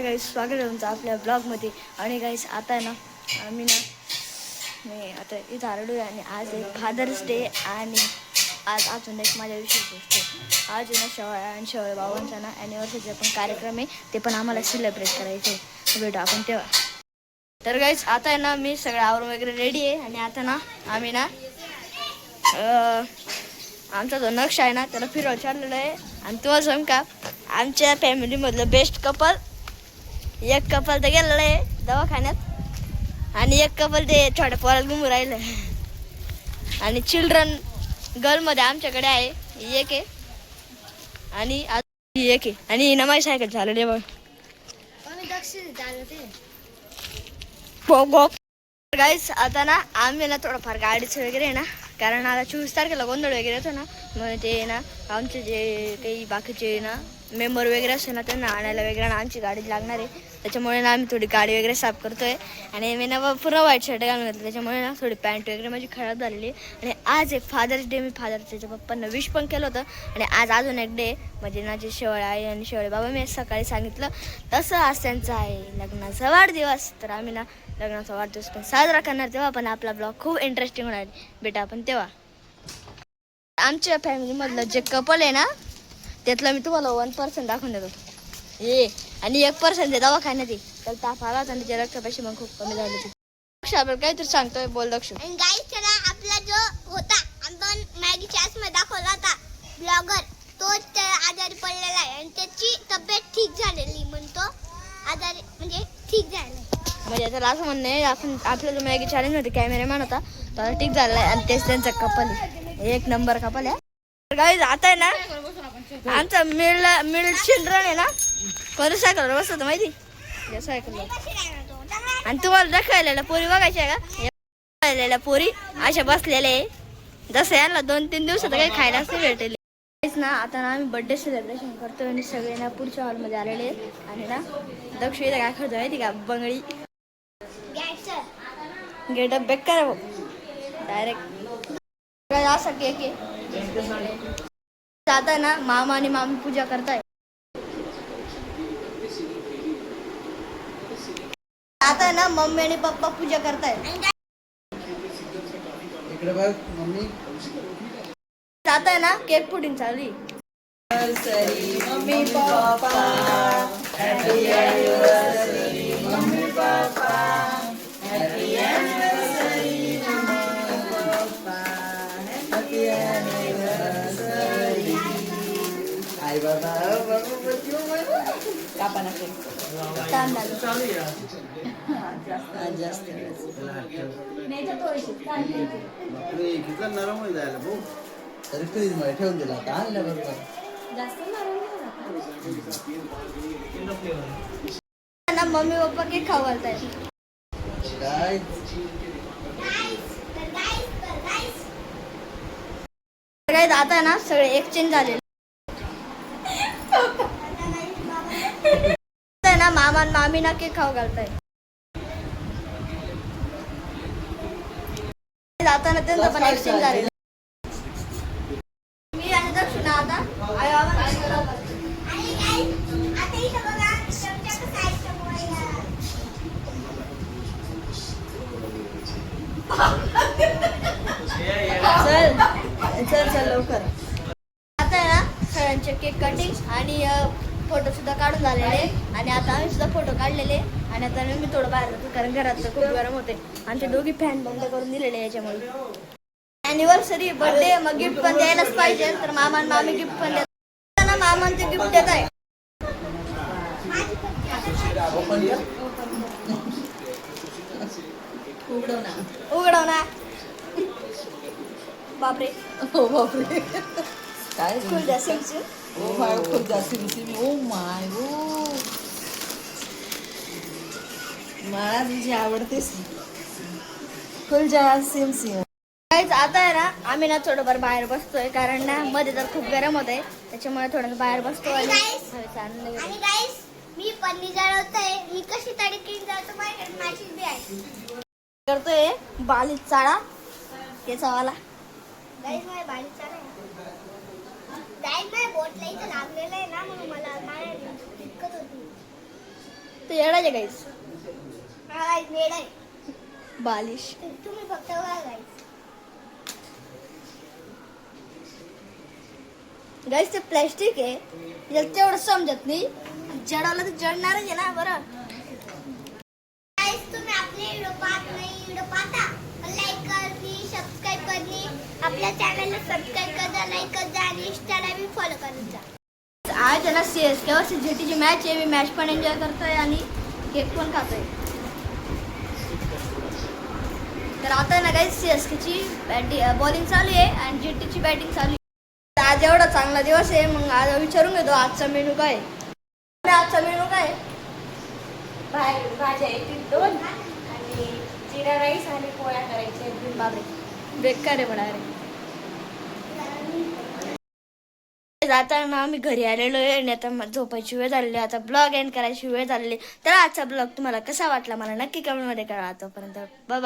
गाईस, स्वागत आहे तुमचं आपल्या ब्लॉगमध्ये. आणि गाईस आता आहे ना मी आता इथं आलेलो आहे आणि आज एक फादर्स डे आणि आज अजून एक माझ्या विशेष गोष्ट. आज आहे ना शेवळ्या आणि शेवळे बाबांचा ना ॲनिव्हर्सरीचा पण कार्यक्रम आहे, ते पण आम्हाला सेलिब्रेट करायचं आहे. भेटू आपण तेव्हा. तर गाईस आता आहे ना मी सगळं आवरून वगैरे रेडी आहे आणि आता ना आम्ही ना आमचा जो नक्ष आहे ना त्याला फिरवायला चाललेलो आहे. आणि तुम्हाला सांग का, आमच्या फॅमिलीमधलं बेस्ट कपल, एक कपल तर गेलेलं आहे दवाखान्यात आणि एक कपल ते छोट्या पोराला घुमू राहिलं. आणि चिल्ड्रन गर्लमध्ये आमच्याकडे आहे एक आहे आणि एक आहे आणि ना माझी सायकल चालवली बघ. गाईस आता ना आम्ही ना थोडंफार गाडीचं वगैरे आहे ना, कारण आता 24 तारखेला गोंधळ वगैरे येतो ना, मग ते ना आमचे जे काही बाकीचे ना मेंबर वगैरे असते ना त्यांना आणायला वगैरे ना आमची गाडी लागणार आहे. त्याच्यामुळे ना आम्ही थोडी गाडी वगैरे साफ करतोय. आणि मी ना पूर्ण व्हाईट शर्ट घालून घातलं, त्याच्यामुळे ना थोडी पॅन्ट वगैरे माझी खराब झालेली. आणि आज आहे फादर्स डे. मी फादरच्या पप्पांना विश पण केलं होतं. आणि आज अजून एक डे म्हणजे ना जे शेवळे आई आणि शेवळे बाबा मी सकाळी सांगितलं तसं आज त्यांचा आहे लग्नाचा वाढदिवस. तर आम्ही ना लग्नाचा वाढदिवस पण साजरा करणार, तेव्हा पण आपला ब्लॉग खूप इंटरेस्टिंग होणार बेटा आपण तेव्हा. आमच्या फॅमिलीमधलं जे कपल आहे ना त्यातलं मी तुम्हाला 1% दाखवून देतो. आणि 1% ते दवाखान्यात आहे, तर ताप आला आणि त्याच्या रक्तापेक्षा मग खूप कमी झाली ती. आपल्याला काहीतरी सांगतोय, बोल दक्ष. आपला जो होता आपण मॅगीच्या आसमध्ये दाखवला होता ब्लॉगर, तो आजारी पडलेला आहे आणि त्याची तब्येत ठीक झालेली, म्हणतो आजारी म्हणजे ठीक झाले. म्हणजे त्याला असं म्हणणं आहे, आपण आपला जो मॅगी चॅलेंज मध्ये कॅमेरामॅन होता तो ठीक झालेला आहे आणि तेच त्यांचा कपल आहे, एक नंबर कपल आहे. गाईज आता आहे ना आमचा मिड चिल्ड्रन आहे ना करू सायकलवर बसतो माहिती सायकल. आणि तुम्हाला दाखवायला पोरी बघायच्या आहे का, पोरी अशा बसलेल्या आहे जसं याला 2-3 दिवसात काही खायला असं भेटेल ना. आता ना आम्ही बर्थडे सेलिब्रेशन करतो आणि सगळे ना पुढच्या हॉलमध्ये आलेले आहेत. आणि ना दक्ष इथं काय करतो माहिती का, बंगडी गेटअप बेकार डायरेक्ट असा केक आहे. आता ना मामा आणि मामी पूजा करताय. आता ना मम्मी आणि पप्पा पूजा करताय. इकडे बघ मम्मी. आता आहे ना केक पुडिंग चालू आहे. Mummy papa happy anniversary, mummy papa happy anniversary, mummy papa happy anniversary. आई बाबा कापाना केक काम लागलं जास्त नाही तर तो नरम होईल जायला भाऊ. तरी फ्रीज मध्ये ठेवून दिला आता आणल्याबरोबर जास्त ना मम्मी पप्पा केक खाऊ घालताय. काय आता ना सगळे एक्सचेंज झाले ना, मामा आणि मामी ना केक खाऊ घालताय. जाताना त्यांचं पण एक्सचेंज झाले. मी आणि दक्षिणा आता आई बाबा चल चल लवकर. आता आहे ना सगळ्यांचे केक कटिंग आणि फोटो सुद्धा काढून झालेले. आणि आता आम्ही सुद्धा फोटो काढलेले. आणि आता मी थोडं बाहेर जातो कारण घरात खूप गरम होते. आमचे दोघी फॅन बंद करून दिलेले याच्यामुळे. ॲनिव्हर्सरी बर्थडे मग गिफ्ट पण द्यायलाच पाहिजे. तर मामा आणि मामी गिफ्ट पण देतात ना, मामांचे गिफ्ट देत आहे. उघडव ना बापरे. हो बापरे काय खूप जास्त ओ माय खूप जास्त ओ माय ओ मला तुझी आवडतेस फुल जास्त सेम सेम. आता आहे ना आम्ही ना थोडंफार बाहेर बसतोय कारण ना मध्ये तर खूप गरम होत आहे, त्याच्यामुळे थोडं बाहेर बसतो. आणि गाईस मी पन्नी जळवतोय, मी कशी तडकीन जातो माझ्याकडे मॅचिंग बी आहे. करतोय बालीत चाळा त्याचा वाला. गाईस माझ्या बालीत चाळा गाईस माझ्या बोटला इथं लागलेलं आहे ना, म्हणून मला दिक्कत होती. तर येडाचे गाईस वेळ आहे बालिश. तुम्ही फक्त बघा गाईस ते प्लॅस्टिक आहे, याला तेवढं समजत नाही, जडाला तर जडणारच आहे ना. बरं गाईस तुम्ही आपले व्हिडिओ पाहत नाही, व्हिडिओ पाहता लाईक करणे सबस्क्राईब करणे, आपल्या चॅनलला सबस्क्राईब करा, लाईक करा आणि इंस्टाला बी फॉलो करायचा. आज आहे ना CSK वर्सेस GT ची मॅच आहे. मी मॅच पण एन्जॉय करतोय आणि केक पण खातोय. तर आता ना काही CSK ची बॉलिंग चालू आहे आणि GT ची बॅटिंग चालू आहे. आज एवढा चांगला दिवस आहे, मग आज विचारून घेतो आजचा मेनू काय आहे. आजचा मेनू काय आहे? भाज्या येतील 2 आणि जिरा राईस आणि पोळ्या करायच्या. बापरे बेकार आहे पण रे. आता ना आम्ही घरी आलेलो आहे आणि आता झोपायची वेळ झालेली, आता ब्लॉग एंड करायची वेळ झालेली. तर आजचा ब्लॉग तुम्हाला कसा वाटला मला नक्की कमेंटमध्ये कळवा. तोपर्यंत बाय.